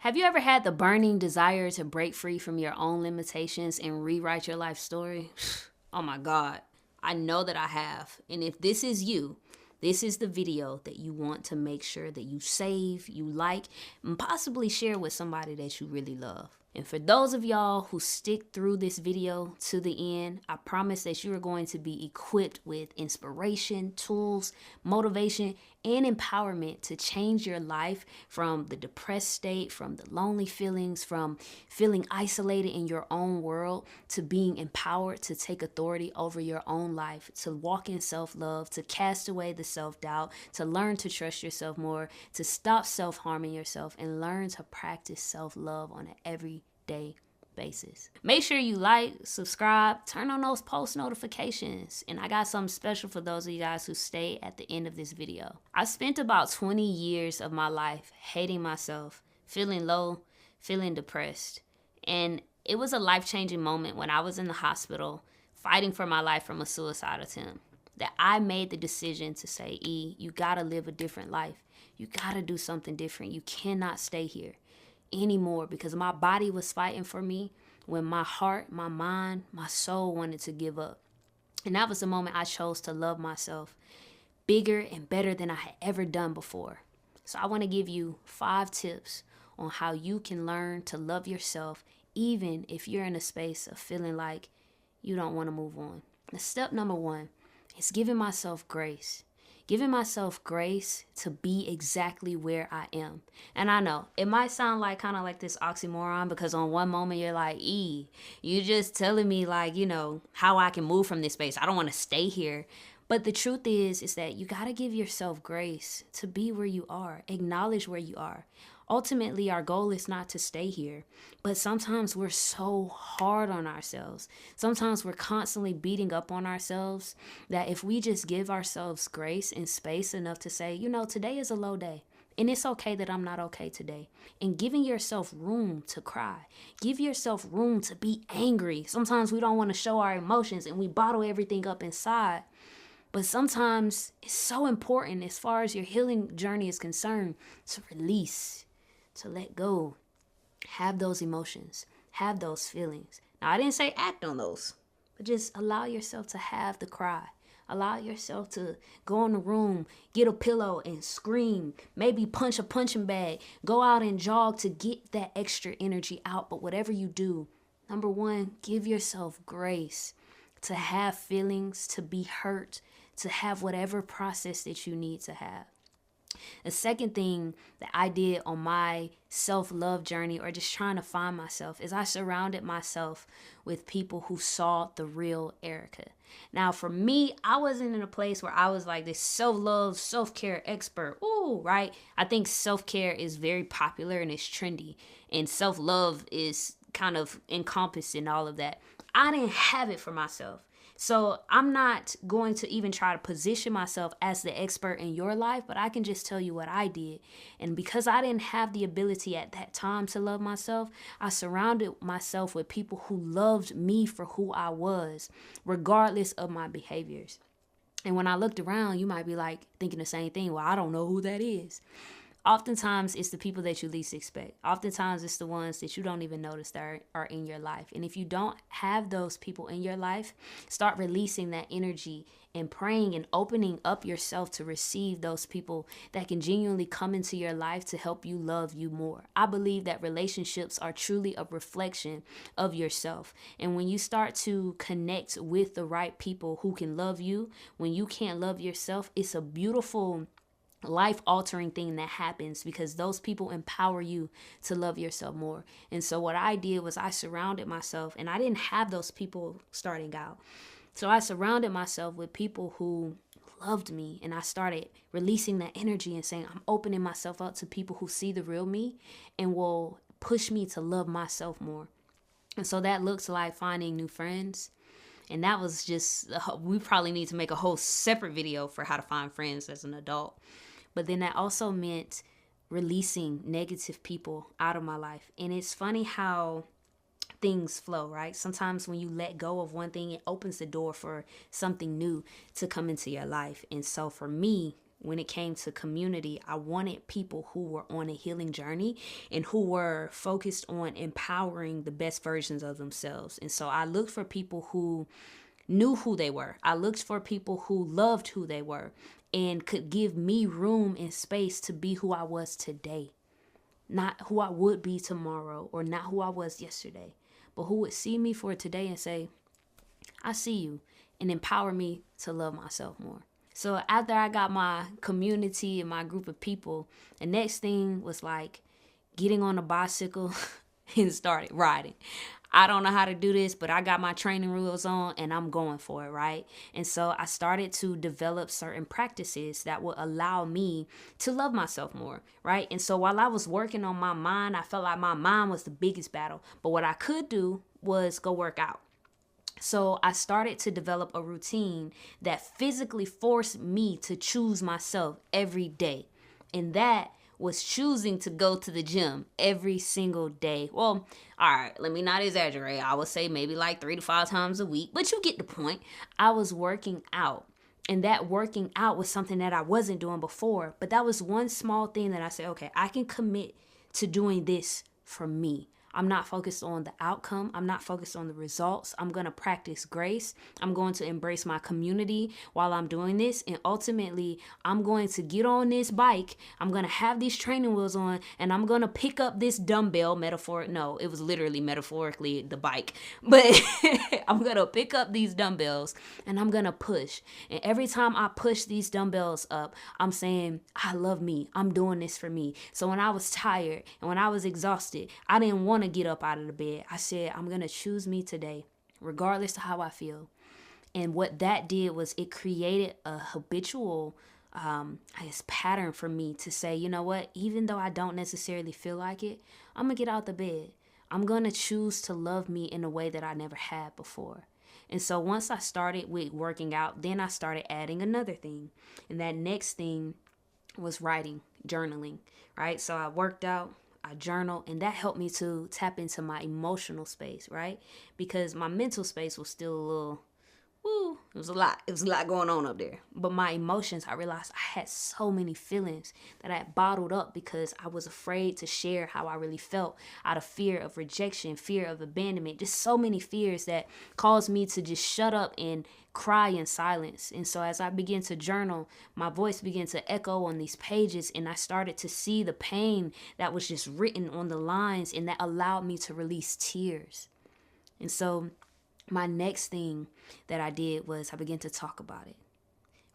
Have you ever had the burning desire to break free from your own limitations and rewrite your life story? Oh my God. I know that I have. And if this is you, this is the video that you want to make sure that you save, you like, and possibly share with somebody that you really love. And for those of y'all who stick through this video to the end, I promise that you are going to be equipped with inspiration, tools, motivation, and empowerment to change your life from the depressed state, from the lonely feelings, from feeling isolated in your own world, to being empowered to take authority over your own life, to walk in self-love, to cast away the self-doubt, to learn to trust yourself more, to stop self-harming yourself, and learn to practice self-love on an everyday basis. Make sure you like, subscribe, turn on those post notifications. And I got something special for those of you guys who stay at the end of this video. I spent about 20 years of my life hating myself, feeling low, feeling depressed. And it was a life-changing moment when I was in the hospital fighting for my life from a suicide attempt that I made the decision to say, E, you gotta live a different life. You gotta do something different. You cannot stay here anymore, because my body was fighting for me when my heart, my mind, my soul wanted to give up. And that was the moment I chose to love myself bigger and better than I had ever done before. So I want to give you 5 tips on how you can learn to love yourself even if you're in a space of feeling like you don't want to move on. And step number 1 is giving myself grace. Giving myself grace to be exactly where I am. And I know it might sound like kind of like this oxymoron, because on one moment you're like, E, you just telling me like, how I can move from this space. I don't want to stay here. But the truth is that you got to give yourself grace to be where you are. Acknowledge where you are. Ultimately, our goal is not to stay here, but sometimes we're so hard on ourselves. Sometimes we're constantly beating up on ourselves that if we just give ourselves grace and space enough to say, today is a low day. And it's okay that I'm not okay today. And giving yourself room to cry. Give yourself room to be angry. Sometimes we don't want to show our emotions and we bottle everything up inside. But sometimes it's so important, as far as your healing journey is concerned, to release, to let go, have those emotions, have those feelings. Now, I didn't say act on those, but just allow yourself to have the cry. Allow yourself to go in the room, get a pillow and scream, maybe punch a punching bag, go out and jog to get that extra energy out. But whatever you do, number 1, give yourself grace to have feelings, to be hurt, to have whatever process that you need to have. The second thing that I did on my self-love journey, or just trying to find myself, is I surrounded myself with people who saw the real Erica. Now, for me, I wasn't in a place where I was like this self-love, self-care expert. Ooh, right? I think self-care is very popular and it's trendy, and self-love is kind of encompassed in all of that. I didn't have it for myself. So I'm not going to even try to position myself as the expert in your life, but I can just tell you what I did. And because I didn't have the ability at that time to love myself, I surrounded myself with people who loved me for who I was, regardless of my behaviors. And when I looked around, you might be like thinking the same thing. Well, I don't know who that is. Oftentimes, it's the people that you least expect. Oftentimes, it's the ones that you don't even notice that are in your life. And if you don't have those people in your life, start releasing that energy and praying and opening up yourself to receive those people that can genuinely come into your life to help you love you more. I believe that relationships are truly a reflection of yourself. And when you start to connect with the right people who can love you, when you can't love yourself, it's a beautiful life-altering thing that happens, because those people empower you to love yourself more. And so what I did was I surrounded myself, and I didn't have those people starting out. So I surrounded myself with people who loved me, and I started releasing that energy and saying, I'm opening myself up to people who see the real me and will push me to love myself more. And so that looks like finding new friends. And that was just, we probably need to make a whole separate video for how to find friends as an adult. But then that also meant releasing negative people out of my life. And it's funny how things flow, right? Sometimes when you let go of one thing, it opens the door for something new to come into your life. And so for me, when it came to community, I wanted people who were on a healing journey and who were focused on empowering the best versions of themselves. And so I looked for people who knew who they were. I looked for people who loved who they were and could give me room and space to be who I was today. Not who I would be tomorrow or not who I was yesterday, but who would see me for today and say, I see you, and empower me to love myself more. So after I got my community and my group of people, the next thing was like getting on a bicycle and started riding. I don't know how to do this, but I got my training wheels on and I'm going for it, right? And so I started to develop certain practices that would allow me to love myself more, right? And so while I was working on my mind, I felt like my mind was the biggest battle. But what I could do was go work out. So I started to develop a routine that physically forced me to choose myself every day. And that was choosing to go to the gym every single day. Well, all right, let me not exaggerate. I would say maybe like 3 to 5 times a week, but you get the point. I was working out. And that working out was something that I wasn't doing before. But that was one small thing that I said, okay, I can commit to doing this for me. I'm not focused on the outcome. I'm not focused on the results. I'm going to practice grace. I'm going to embrace my community while I'm doing this. And ultimately, I'm going to get on this bike. I'm going to have these training wheels on and I'm going to pick up this dumbbell No, it was literally metaphorically the bike. But I'm going to pick up these dumbbells and I'm going to push. And every time I push these dumbbells up, I'm saying, I love me. I'm doing this for me. So when I was tired and when I was exhausted, I didn't want to get up out of the bed. I said, I'm going to choose me today, regardless of how I feel. And what that did was it created a habitual, pattern for me to say, you know what, even though I don't necessarily feel like it, I'm going to get out the bed. I'm going to choose to love me in a way that I never had before. And so once I started with working out, then I started adding another thing. And that next thing was writing, journaling, right? So I worked out, I journal, and that helped me to tap into my emotional space, right? Because my mental space was still a little, it was a lot. It was a lot going on up there. But my emotions, I realized I had so many feelings that I had bottled up because I was afraid to share how I really felt out of fear of rejection, fear of abandonment, just so many fears that caused me to just shut up and cry in silence. And so as I began to journal, my voice began to echo on these pages and I started to see the pain that was just written on the lines, and that allowed me to release tears. And so my next thing that I did was I began to talk about it,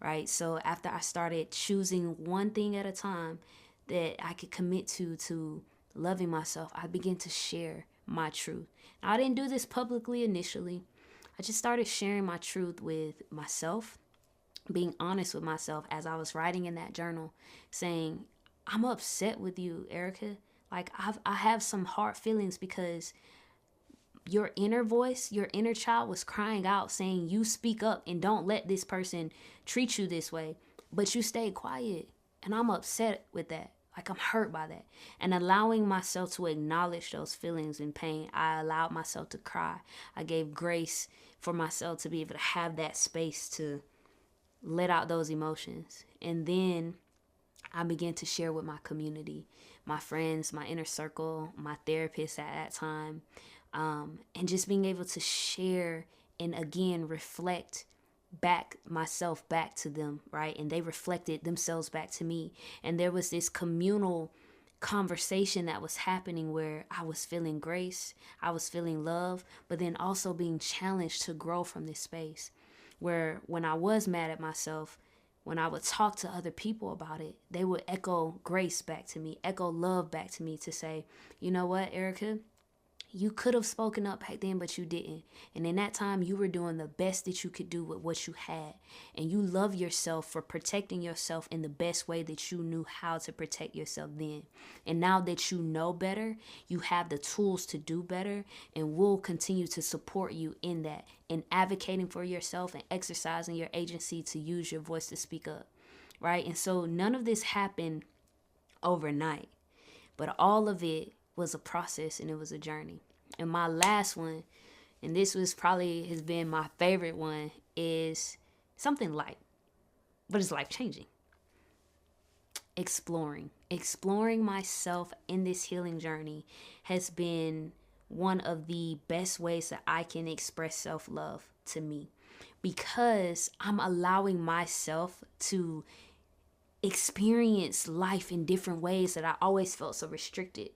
right? So after I started choosing one thing at a time that I could commit to loving myself, I began to share my truth. Now, I didn't do this publicly initially. I just started sharing my truth with myself, being honest with myself as I was writing in that journal, saying, I'm upset with you, Erica. Like, I have some hard feelings because your inner voice, your inner child was crying out saying, you speak up and don't let this person treat you this way. But you stayed quiet. And I'm upset with that. Like, I'm hurt by that. And allowing myself to acknowledge those feelings and pain, I allowed myself to cry. I gave grace for myself to be able to have that space to let out those emotions. And then I began to share with my community, my friends, my inner circle, my therapist at that time. And just being able to share and again reflect myself back to them, right? And they reflected themselves back to me. And there was this communal conversation that was happening where I was feeling grace, I was feeling love, but then also being challenged to grow from this space where when I was mad at myself, when I would talk to other people about it, they would echo grace back to me, echo love back to me to say, you know what, Erica? You could have spoken up back then, but you didn't. And in that time, you were doing the best that you could do with what you had. And you love yourself for protecting yourself in the best way that you knew how to protect yourself then. And now that you know better, you have the tools to do better, and we'll continue to support you in that, in advocating for yourself and exercising your agency to use your voice to speak up, right? And so none of this happened overnight, but all of it was a process and it was a journey. And my last one, and this was probably has been my favorite one, is something light, but it's life changing. Exploring myself in this healing journey has been one of the best ways that I can express self-love to me, because I'm allowing myself to experience life in different ways that I always felt so restricted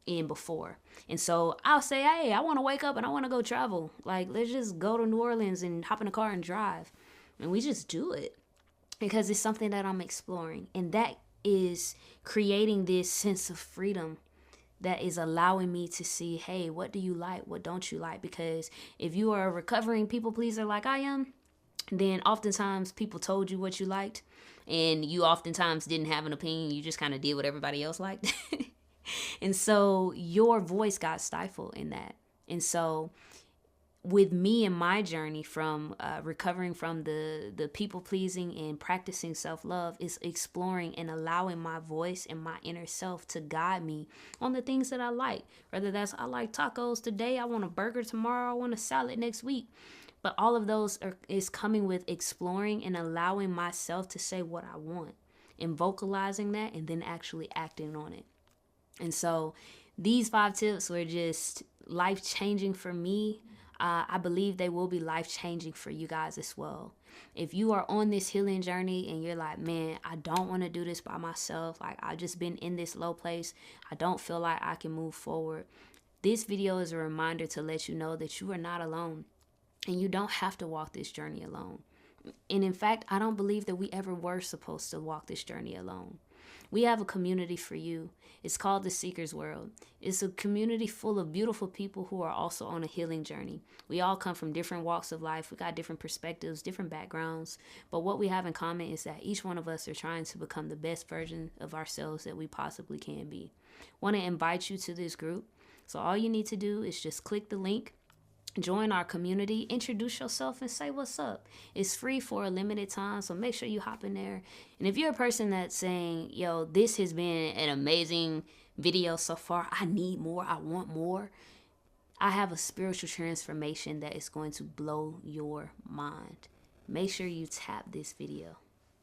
in before. And so I'll say, hey, I want to wake up and I want to go travel. Like, let's just go to New Orleans and hop in a car and drive. And we just do it because it's something that I'm exploring. And that is creating this sense of freedom that is allowing me to see, hey, what do you like? What don't you like? Because if you are a recovering people pleaser like I am, then oftentimes people told you what you liked, and you oftentimes didn't have an opinion. You just kind of did what everybody else liked. And so your voice got stifled in that. And so with me and my journey from recovering from the people pleasing and practicing self-love is exploring and allowing my voice and my inner self to guide me on the things that I like. Whether that's, I like tacos today, I want a burger tomorrow, I want a salad next week. But all of those is coming with exploring and allowing myself to say what I want and vocalizing that and then actually acting on it. And so these 5 tips were just life-changing for me. I believe they will be life-changing for you guys as well. If you are on this healing journey and you're like, man, I don't want to do this by myself. Like, I've just been in this low place. I don't feel like I can move forward. This video is a reminder to let you know that you are not alone. And you don't have to walk this journey alone. And in fact, I don't believe that we ever were supposed to walk this journey alone. We have a community for you. It's called the Seeker's World. It's a community full of beautiful people who are also on a healing journey. We all come from different walks of life. We got different perspectives, different backgrounds. But what we have in common is that each one of us are trying to become the best version of ourselves that we possibly can be. Want to invite you to this group. So all you need to do is just click the link. Join our community, introduce yourself, and say what's up. It's free for a limited time, so make sure you hop in there. And if you're a person that's saying, yo, this has been an amazing video so far, I need more, I want more, I have a spiritual transformation that is going to blow your mind. Make sure you tap this video.